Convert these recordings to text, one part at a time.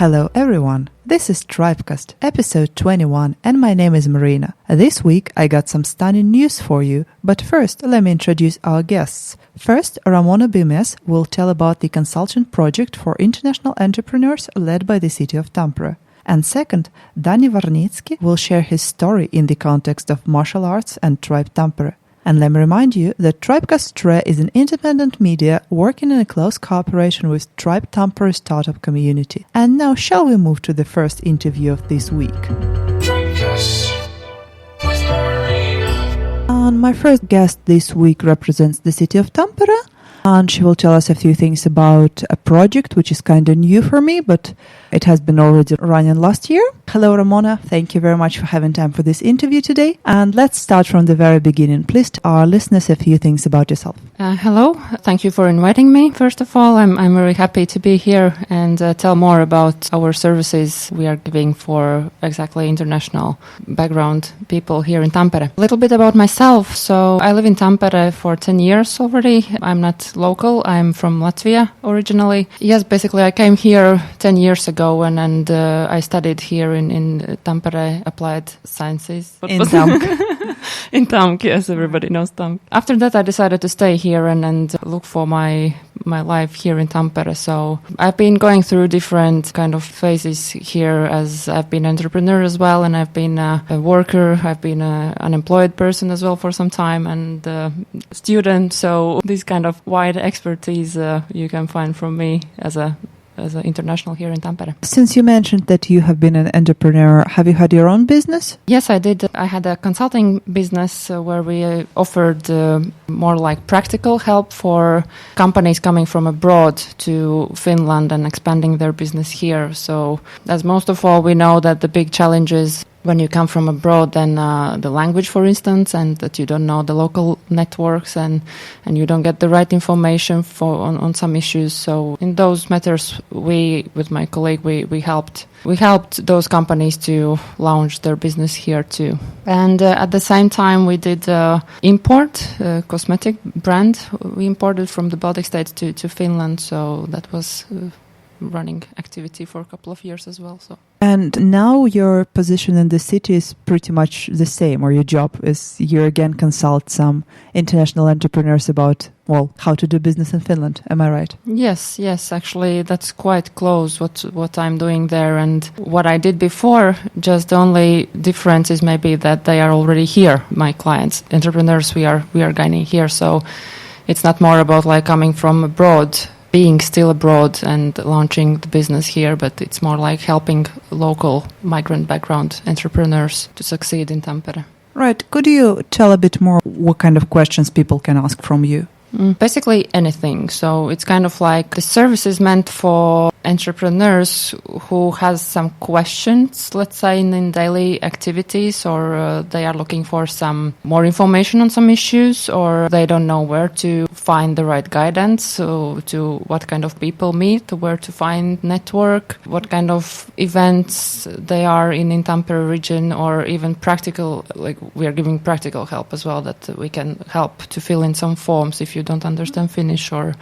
Hello everyone, this is Tribecast, episode 21, and my name is Marina. This week I got some stunning news for you, but first let me introduce our guests. First, Ramona Bimes will tell about the consultant project for international entrepreneurs led by the city of Tampere. And second, Dani Varnitsky will share his story in the context of martial arts and Tribe Tampere. And let me remind you that Tribecast is an independent media working in a close cooperation with Tribe Tampere startup community. And now shall we move to the first interview of this week? And my first guest this week represents the city of Tampere, and she will tell us a few things about a project which is kind of new for me, but it has been already running last year. Hello, Ramona. Thank you very much for having time for this interview today. And let's start from the very beginning. Please tell our listeners a few things about yourself. Hello. Thank you for inviting me. First of all, I'm very happy to be here and tell more about our services we are giving for exactly international background people here in Tampere. A little bit about myself. So I live in Tampere for 10 years already. I'm not local. I'm from Latvia originally. Yes, basically I came here 10 years ago and I studied here in Tampere Applied Sciences. In Tamk. In Tamk, yes, everybody knows Tamk. After that I decided to stay here and look for my life here in Tampere. So I've been going through different kind of phases here, as I've been an entrepreneur as well, and I've been a worker, I've been an unemployed person as well for some time, and a student. So this kind of wide expertise you can find from me as an international here in Tampere. Since you mentioned that you have been an entrepreneur, have you had your own business? Yes, I did. I had a consulting business where we offered more like practical help for companies coming from abroad to Finland and expanding their business here. So as most of all, we know that the big challenges when you come from abroad, then the language, for instance, and that you don't know the local networks and you don't get the right information on some issues. So in those matters, we, with my colleague, we helped those companies to launch their business here too. And at the same time, we did import cosmetic brand. We imported from the Baltic states to Finland. So that was running activity for a couple of years as well. So. And now your position in the city is pretty much the same, or your job is you again consult some international entrepreneurs about, well, how to do business in Finland. Am I right? Yes. Actually, that's quite close what I'm doing there. And what I did before, just the only difference is maybe that they are already here, my clients. Entrepreneurs, we are gaining here. So it's not more about like coming from abroad, being still abroad and launching the business here, but it's more like helping local migrant background entrepreneurs to succeed in Tampere. Right. Could you tell a bit more what kind of questions people can ask from you? Basically anything. So it's kind of like the service is meant for entrepreneurs who has some questions, let's say in daily activities, or they are looking for some more information on some issues, or they don't know where to find the right guidance, so to what kind of people meet, where to find network, what kind of events they are in Tampere region, or even practical, like we are giving practical help as well, that we can help to fill in some forms if you don't understand Finnish or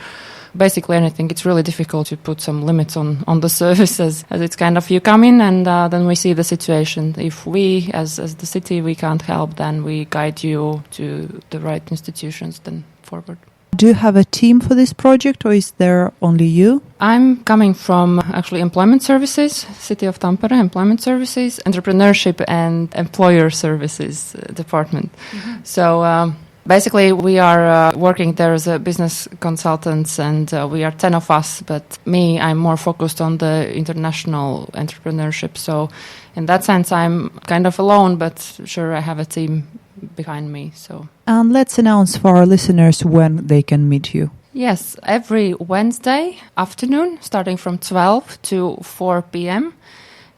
basically anything. It's really difficult to put some limits on the services, as it's kind of you come in and then we see the situation. If we, as the city, we can't help, then we guide you to the right institutions then forward. Do you have a team for this project, or is there only you? I'm coming from actually employment services, City of Tampere, employment services, entrepreneurship and employer services department. Mm-hmm. So basically, we are working there as a business consultants, and we are 10 of us. But me, I'm more focused on the international entrepreneurship. So in that sense, I'm kind of alone, but sure, I have a team behind me. So. And let's announce for our listeners when they can meet you. Yes, every Wednesday afternoon, starting from 12 to 4 p.m.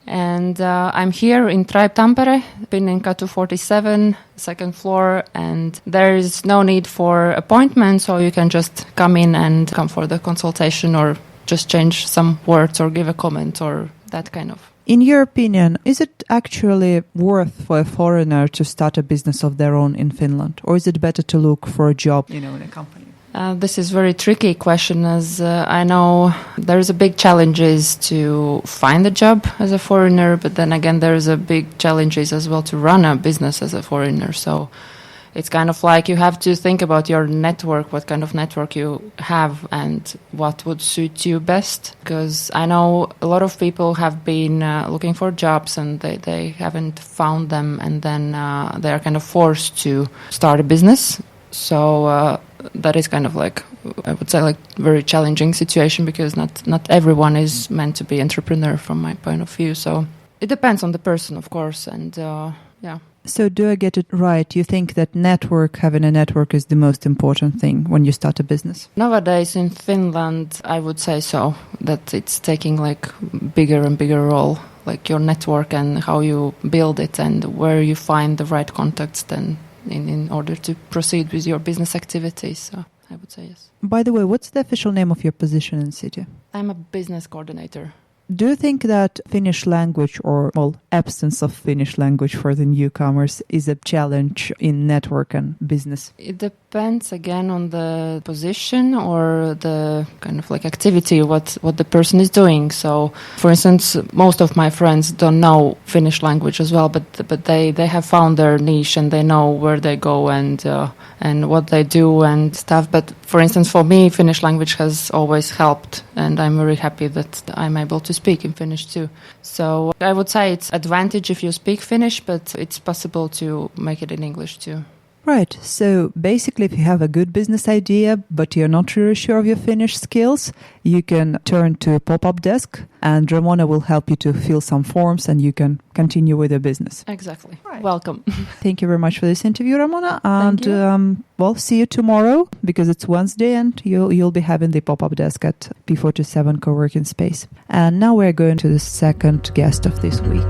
And I'm here in Tribe Tampere, Pinninkatu 47, second floor, and there is no need for appointment, so you can just come in and come for the consultation or just change some words or give a comment or that kind of. In your opinion, is it actually worth for a foreigner to start a business of their own in Finland, or is it better to look for a job, in a company? This is very tricky question, as I know there's a big challenges to find a job as a foreigner, but then again there's a big challenges as well to run a business as a foreigner. So it's kind of like you have to think about your network, what kind of network you have and what would suit you best. Because I know a lot of people have been looking for jobs and they haven't found them, and then they are kind of forced to start a business. So that is kind of like, I would say, like very challenging situation, because not everyone is meant to be entrepreneur from my point of view. So it depends on the person, of course, and yeah. So do I get it right? You think that having a network is the most important thing when you start a business? Nowadays in Finland, I would say so, that it's taking like bigger and bigger role, like your network and how you build it and where you find the right contacts then in order to proceed with your business activities. So I would say yes. By the way, what's the official name of your position in City? I'm a business coordinator. Do you think that Finnish language or, absence of Finnish language for the newcomers is a challenge in network and business? It depends again on the position or the kind of like activity, what the person is doing. So, for instance, most of my friends don't know Finnish language as well, but they have found their niche and they know where they go and what they do and stuff. But for instance, for me, Finnish language has always helped, and I'm very happy that I'm able to speak in Finnish too. So I would say it's advantage if you speak Finnish, but it's possible to make it in English too. Right. So basically, if you have a good business idea, but you're not really sure of your Finnish skills, you can turn to a pop-up desk and Ramona will help you to fill some forms and you can continue with your business. Exactly. Right. Welcome. Thank you very much for this interview, Ramona. And Thank you. See you tomorrow because it's Wednesday and you'll be having the pop-up desk at P47 co-working space. And now we're going to the second guest of this week.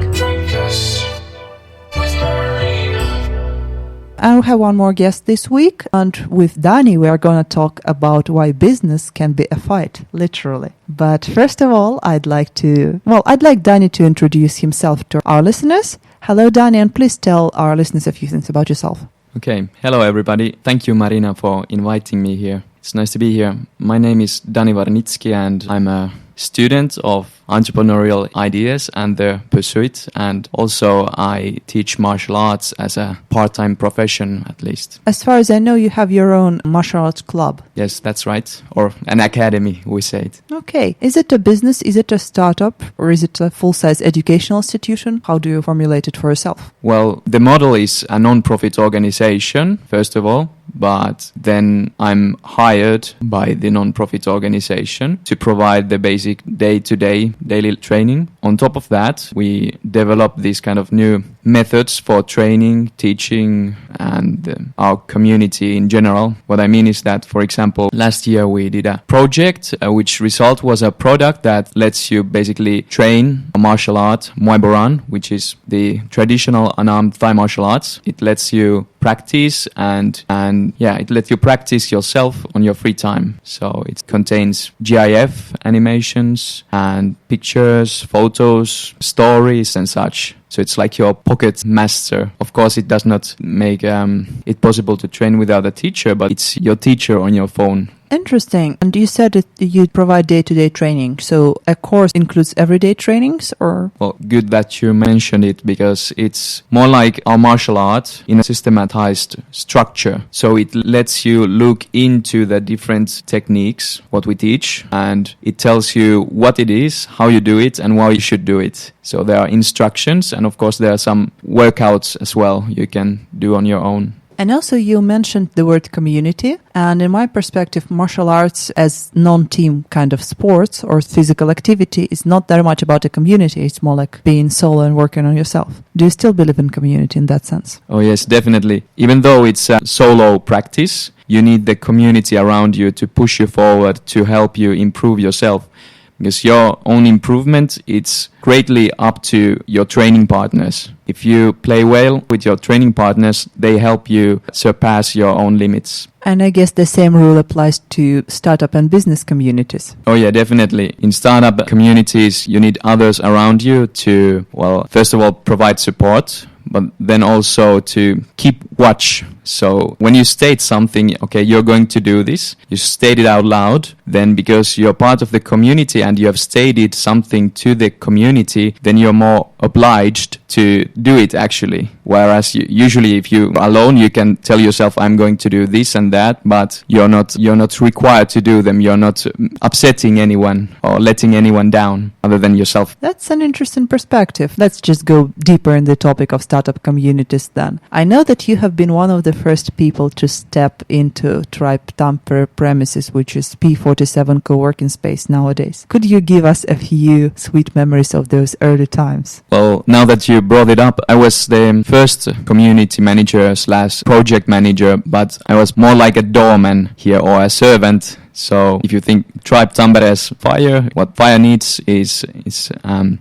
I have one more guest this week, and with Dani we are going to talk about why business can be a fight, literally. But first of all, I'd like Dani to introduce himself to our listeners. Hello, Dani, and please tell our listeners a few things about yourself. Okay, hello everybody. Thank you, Marina, for inviting me here. It's nice to be here. My name is Dani Varnitsky, and I'm a student of entrepreneurial ideas and their pursuit, and also I teach martial arts as a part-time profession, at least. As far as I know, you have your own martial arts club. Yes, that's right. Or an academy, we say it. Okay. Is it a business, is it a startup, or is it a full-size educational institution? How do you formulate it for yourself? Well, the model is a non-profit organization, first of all, but then I'm hired by the non-profit organization to provide the basic day-to-day daily training. On top of that, we develop these kind of new methods for training, teaching, and our community in general. What I mean is that, for example, last year we did a project which result was a product that lets you basically train a martial art, Muay Boran, which is the traditional unarmed Thai martial arts. It lets you practice and it lets you practice yourself on your free time. So it contains GIF animations and pictures, photos, stories and such. So it's like your pocket master. Of course, it does not make it possible to train without a teacher, but it's your teacher on your phone. Interesting. And you said that you provide day-to-day training. So a course includes everyday trainings, or? Well, good that you mentioned it, because it's more like our martial art in a systematized structure. So it lets you look into the different techniques, what we teach, and it tells you what it is, how you do it, and why you should do it. So there are instructions, and of course there are some workouts as well you can do on your own. And also you mentioned the word community, and in my perspective, martial arts as non-team kind of sports or physical activity is not that much about a community. It's more like being solo and working on yourself. Do you still believe in community in that sense? Oh yes, definitely. Even though it's a solo practice, you need the community around you to push you forward, to help you improve yourself. Because your own improvement, it's greatly up to your training partners. If you play well with your training partners, they help you surpass your own limits. And I guess the same rule applies to startup and business communities. Oh yeah, definitely. In startup communities, you need others around you to, well, first of all, provide support, but then also to keep watch. So when you state something, okay, you're going to do this, you state it out loud, then because you're part of the community and you have stated something to the community, then you're more obliged to do it actually. Whereas usually if you're alone, you can tell yourself, I'm going to do this and that, but you're not required to do them. You're not upsetting anyone or letting anyone down other than yourself. That's an interesting perspective. Let's just go deeper in the topic of startup communities then. I know that you have been one of the first people to step into Tribe Tampere premises, which is P47 co-working space nowadays. Could you give us a few sweet memories of those early times? Well, now that you brought it up, I was the first community manager / project manager, but I was more like a doorman here or a servant. So if you think Tribe Tampere as fire, what fire needs is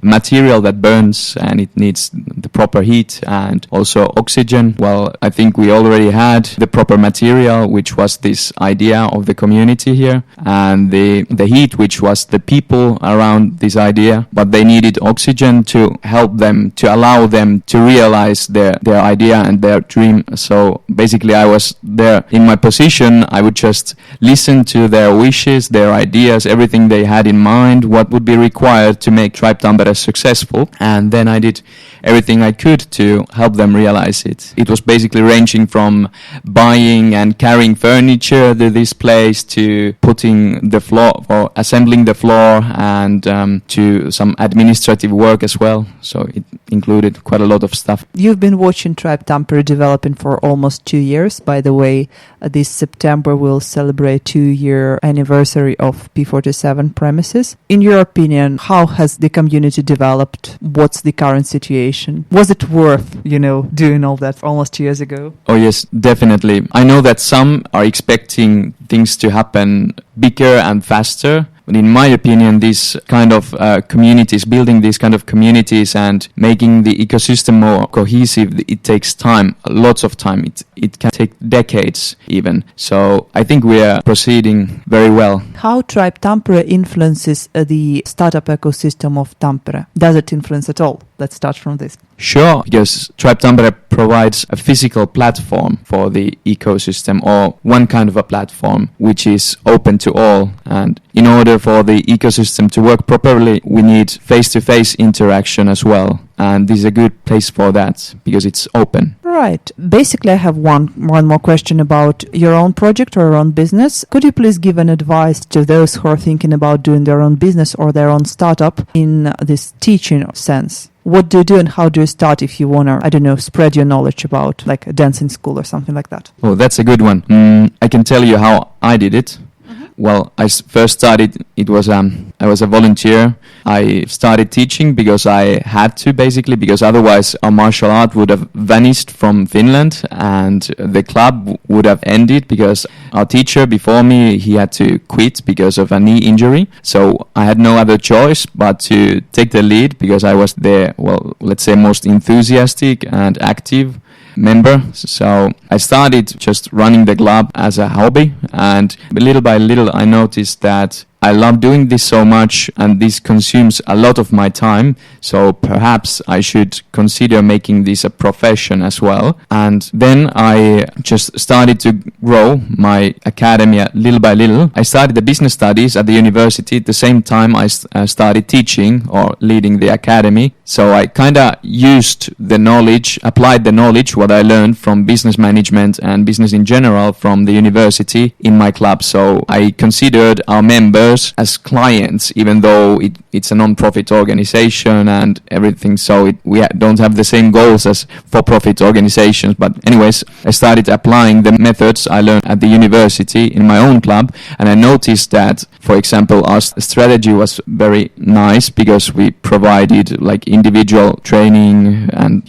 material that burns, and it needs the proper heat and also oxygen. Well, I think we already had the proper material, which was this idea of the community here, and the heat, which was the people around this idea, but they needed oxygen to help them, to allow them to realize their idea and their dream. So basically I was there in my position. I would just listen to their wishes, their ideas, everything they had in mind, what would be required to make Tribe Tampere successful. And then I did everything I could to help them realize it. It was basically ranging from buying and carrying furniture to this place to putting the floor or assembling the floor and to some administrative work as well. So it included quite a lot of stuff. You've been watching Tribe Tampere developing for almost 2 years. By the way, this September we'll celebrate 2-year anniversary of P47 premises. In your opinion, how has the community developed? What's the current situation? Was it worth, doing all that almost 2 years ago? Oh yes, definitely. I know that some are expecting things to happen bigger and faster. But in my opinion, these kind of communities, building these kind of communities and making the ecosystem more cohesive, it takes time, lots of time. It can take decades even. So I think we are proceeding very well. How Tribe Tampere influences the startup ecosystem of Tampere? Does it influence at all? Let's start from this. Sure, because Tribe Tampere provides a physical platform for the ecosystem, or one kind of a platform which is open to all. And in order for the ecosystem to work properly, we need face-to-face interaction as well. And this is a good place for that because it's open. Right. Basically, I have one more question about your own project or your own business. Could you please give an advice to those who are thinking about doing their own business or their own startup in this teaching sense? What do you do and how do you start if you want to, spread your knowledge about like a dancing school or something like that? Oh, that's a good one. I can tell you how I did it. Well, I first started, I was a volunteer. I started teaching because I had to, basically, because otherwise our martial art would have vanished from Finland and the club would have ended because our teacher before me, he had to quit because of a knee injury. So I had no other choice but to take the lead because I was the, let's say, most enthusiastic and active member. So I started just running the club as a hobby, and little by little I noticed that I love doing this so much and this consumes a lot of my time, so perhaps I should consider making this a profession as well. And then I just started to grow my academy little by little. I started the business studies at the university at the same time I started teaching or leading the academy. So I kind of used the knowledge, applied the knowledge, what I learned from business management and business in general from the university in my club. So I considered our members as clients, even though it's a non-profit organization and everything, so we don't have the same goals as for-profit organizations. But anyways, I started applying the methods I learned at the university in my own club, and I noticed that, for example, our strategy was very nice because we provided like individual training and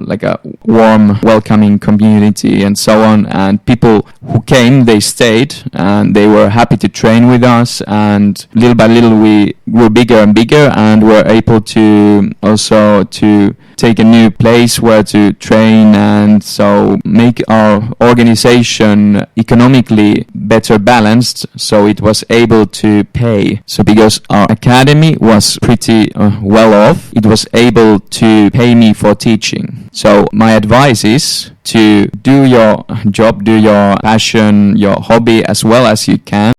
like a warm, welcoming community and so on. And people who came, they stayed and they were happy to train with us. and little by little we grew bigger and bigger, and were able to also to take a new place where to train, and so make our organization economically better balanced, so it was able to pay. So because our academy was pretty well off, it was able to pay me for teaching. So my advice is to do your job, do your passion, your hobby as well as you can,